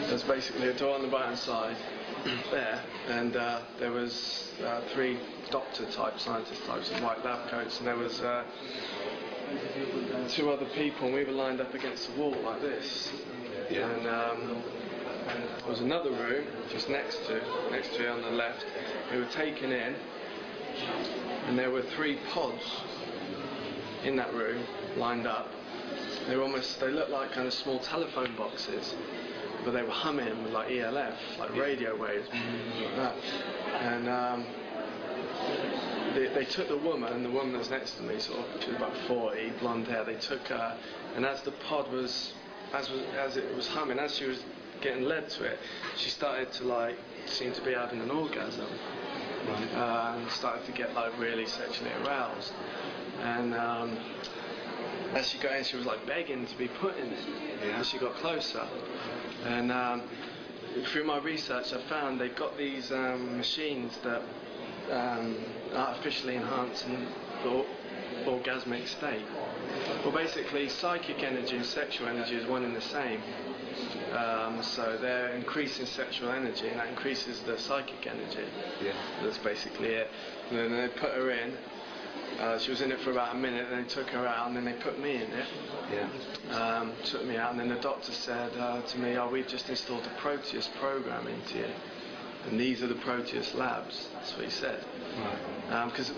There's basically a door on the right hand side there, and there was 3 doctor type, scientist types in white lab coats, and there was 2 other people, and we were lined up against the wall like this. Yeah. And there was another room just next to it on the left. We were taken in, and there were 3 pods in that room lined up. They looked like kind of small telephone boxes, but they were humming with like ELF, like radio waves, like that. And they took the woman that was next to me, sort of, she was about 40, blonde hair. They took her, and as the pod was, as it was humming, as she was getting led to it, she started to like seem to be having an orgasm, and started to get like really sexually aroused. And as she got in, she was like begging to be put in it. As she got closer, and through my research, I found they've got these machines that artificially enhance an orgasmic state. Well, basically, psychic energy and sexual energy is one and the same. So they're increasing sexual energy, and that increases the psychic energy. That's basically it. And then they put her in. She was in it for about a minute, and they took her out, and then they put me in it. Took me out, and then the doctor said to me, "Oh, we've just installed a Proteus program into you, and these are the Proteus labs." That's what he said. Because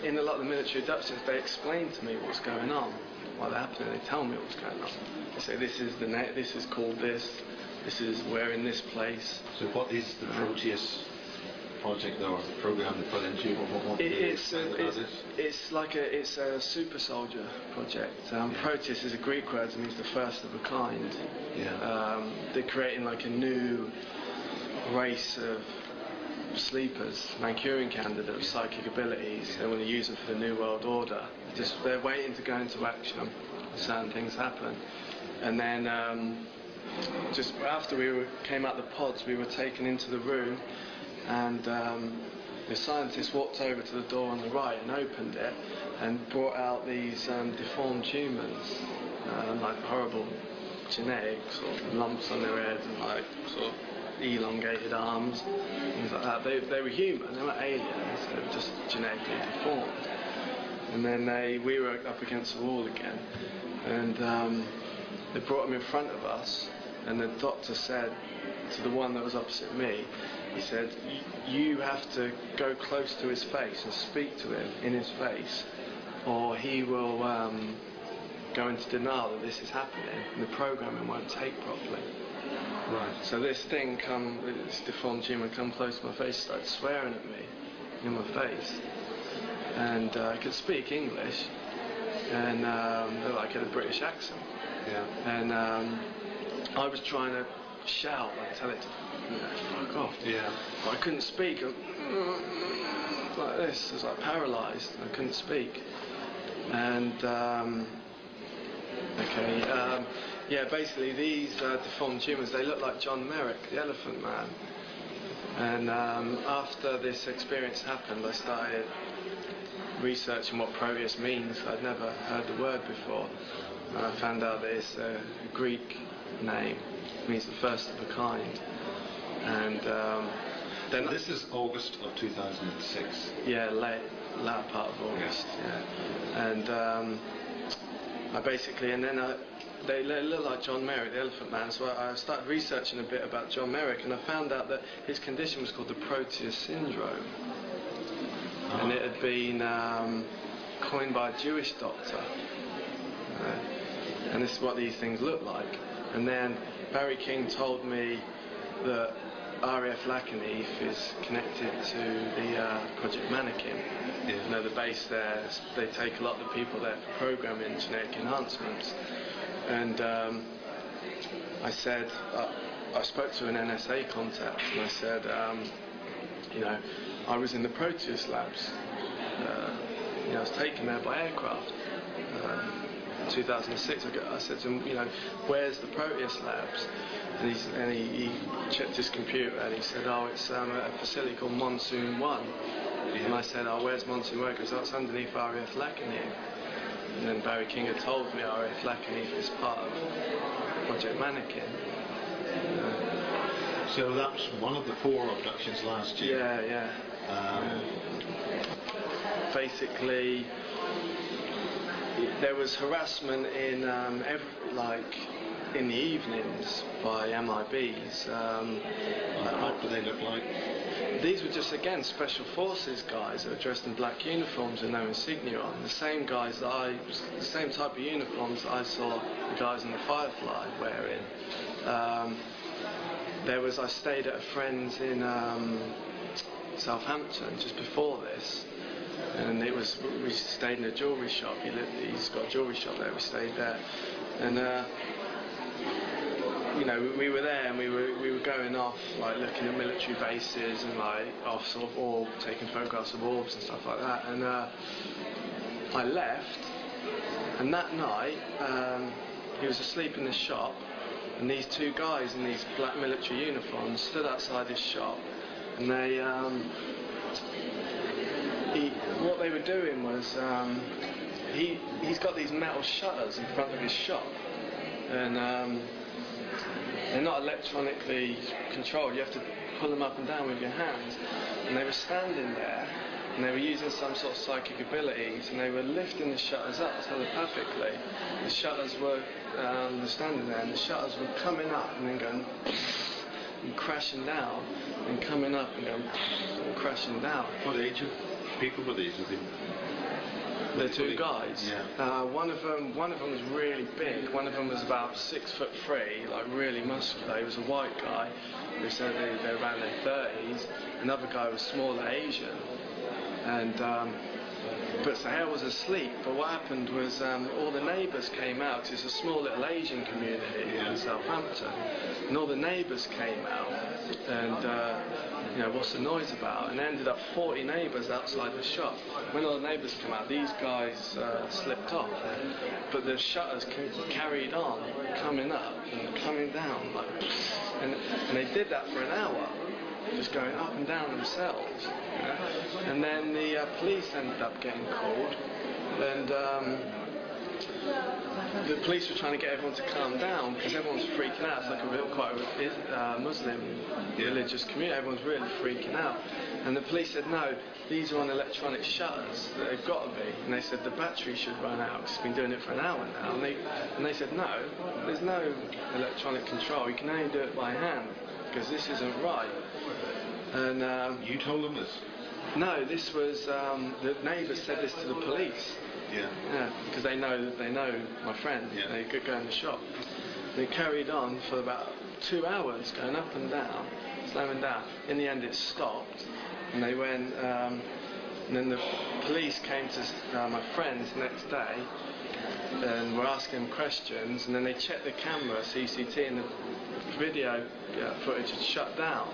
in a lot of the military abductions, they explain to me what's going on while they're happening. They tell me what's going on. They say this is this is called this. This is we're in this place. So what is the Proteus project or program they put into you? It's a super soldier project. Proteus is a Greek word. It means the first of a kind. They're creating like a new race of sleepers, Manchurian candidate of psychic abilities. They want to use them for the New World Order. They're waiting to go into action. Certain things happen, and then just after we came out the pods, we were taken into the room. And the scientist walked over to the door on the right and opened it and brought out these deformed humans, like horrible genetic sort of lumps on their head and like sort of elongated arms, things like that. They were human, they weren't aliens, they were just genetically deformed. And then we were up against the wall again, and they brought them in front of us, and the doctor said to the one that was opposite me, he said, "You have to go close to his face and speak to him in his face, or he will go into denial that this is happening, and the programming won't take properly." So this deformed human come close to my face, started swearing at me in my face, and I could speak English, and like had a British accent, and I was trying to shout, like tell it to fuck off. But I couldn't speak. Like this, I was like paralysed. I couldn't speak. And basically these deformed humans, they look like John Merrick, the Elephant Man. And after this experience happened, I started researching what Proteus means. I'd never heard the word before. And I found out that it's a Greek name. It means the first of a kind. And then this is August of 2006. Later part of August. And they look like John Merrick, the Elephant Man. So I started researching a bit about John Merrick, and I found out that his condition was called the Proteus syndrome, and it had been coined by a Jewish doctor. And this is what these things look like. And then Barry King told me that RAF Lacanheath is connected to the Project Mannequin. The base there, they take a lot of the people there for programming genetic enhancements. And I said, I spoke to an NSA contact, and I said, I was in the Proteus labs. I was taken there by aircraft. 2006, I said to him, where's the Proteus labs? And he checked his computer, and he said, it's a facility called Monsoon 1. And I said, where's Monsoon 1? Because that's underneath RAF Lacanheath. And then Barry King had told me R.F. Lackney is part of Project Mannequin. So that's one of the 4 abductions last year. Yeah. Basically, there was harassment in in the evenings by MIBs. What do they look like? These were just, again, special forces guys that were dressed in black uniforms with no insignia on. The same guys the same type of uniforms that I saw the guys in the Firefly wearing. I stayed at a friend's in Southampton just before this, and we stayed in a jewellery shop. He's got a jewellery shop there. We stayed there, and we were there, and we were going off, like looking at military bases and like off sort of orb, taking photographs of orbs and stuff like that. And I left, and that night he was asleep in the shop, and these 2 guys in these black military uniforms stood outside his shop, and they what they were doing was he's got these metal shutters in front of his shop, and they're not electronically controlled. You have to pull them up and down with your hands. And they were standing there, and they were using some sort of psychic abilities, and they were lifting the shutters up telepathically. The shutters were standing there, and the shutters were coming up and then going and crashing down, and coming up and going and crashing down. What age of people were these? The 2 guys. Yeah. One of them was really big. One of them was about 6'3", like really muscular. He was a white guy. They said they were around their 30s. Another guy was smaller, Asian. And but Sahel was asleep. But what happened was all the neighbours came out. 'Cause it's a small little Asian community in Southampton, and all the neighbours came out. And what's the noise about? And there ended up 40 neighbours outside the shop. When all the neighbours come out, these guys slipped off, but the shutters carried on coming up and coming down, and they did that for an hour, just going up and down themselves. And then the police ended up getting called, and the police were trying to get everyone to calm down because everyone's freaking out. It's like quite a Muslim religious community. Everyone's really freaking out. And the police said, no, these are on electronic shutters. They've got to be. And they said the battery should run out because it's been doing it for an hour now. And they said, no, there's no electronic control. You can only do it by hand because this isn't right. And you told them this? No, this was the neighbours said this to the police. Yeah, because they know my friend. Yeah. They could go in the shop. They carried on for about 2 hours, going up and down, slowing down. In the end, it stopped, and they went. And then the police came to my friends the next day, and were asking him questions. And then they checked the camera, CCT, and the video footage had shut down.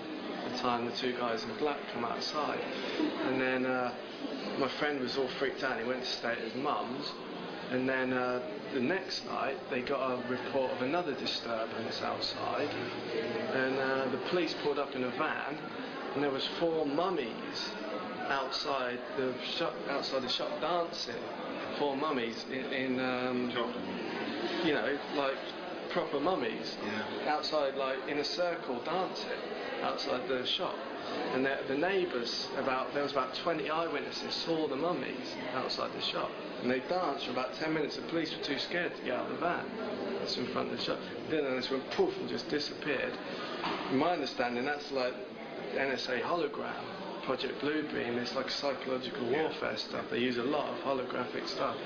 The time the 2 guys in black come outside, and then my friend was all freaked out. He went to stay at his mum's, and then the next night they got a report of another disturbance outside, and the police pulled up in a van, and there was 4 mummies outside the shop dancing. 4 mummies in like proper mummies, outside, like in a circle dancing outside the shop. And the neighbours, there was about 20 eyewitnesses, saw the mummies outside the shop, and they danced for about 10 minutes. The police were too scared to get out of the van that's in front of the shop. Then they just went poof and just disappeared. In my understanding, that's like NSA hologram, Project Bluebeam. It's like psychological warfare stuff. They use a lot of holographic stuff.